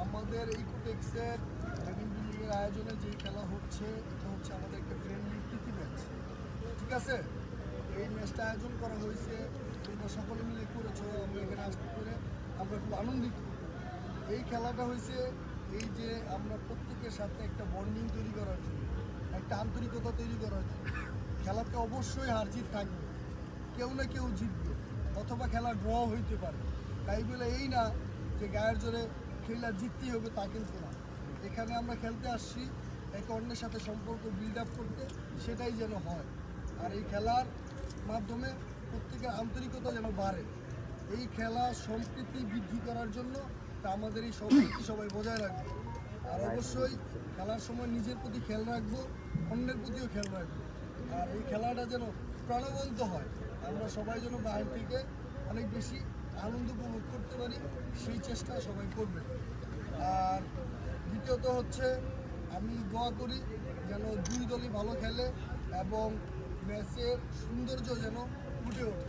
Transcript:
আমাদের ইকোটেক্সের গেমিং বিল্ডিংয়ের আয়োজনে যে খেলা হচ্ছে এটা হচ্ছে আমাদের একটা ফ্রেন্ডলি প্রীতি ম্যাচ, ঠিক আছে। এই ম্যাচটা আয়োজন করা হয়েছে, তোমরা সকলে মিলে করেছো, আমরা এখানে আসতে করে আমরা খুব আনন্দিত। এই খেলাটা হয়েছে এই যে আমরা প্রত্যেকের সাথে একটা বন্ডিং তৈরি করার জন্য, একটা আন্তরিকতা তৈরি করার জন্য। খেলাতে অবশ্যই হার জিত থাকবে, কেউ না কেউ জিতবে অথবা খেলা ড্র হইতে পারে। তাই বলে এই না যে গায়ের জোরে খেলা জিততেই হবে তা কিন্তু না। এখানে আমরা খেলতে আসছি একে অন্যের সাথে সম্পর্ক বিল্ড আপ করতে, সেটাই যেন হয়। আর এই খেলার মাধ্যমে প্রত্যেকের আন্তরিকতা যেন বাড়ে। এই খেলা সম্প্রীতি বৃদ্ধি করার জন্য তা আমাদের এই সম্প্রীতি সবাই বজায় রাখবে। আর অবশ্যই খেলার সময় নিজের প্রতি খেয়াল রাখবো, অন্যের প্রতিও খেয়াল রাখবো। আর এই খেলাটা যেন প্রাণবন্ত হয়, আমরা সবাই যেন বাইরে থেকে অনেক বেশি আনন্দ উপভোগ করতে পারি, সেই চেষ্টা সবাই করবে। আর দ্বিতীয়ত হচ্ছে আমি দোয়া করি যেন দুই দলই ভালো খেলে এবং ম্যাচের সৌন্দর্য যেন ফুটে ওঠে।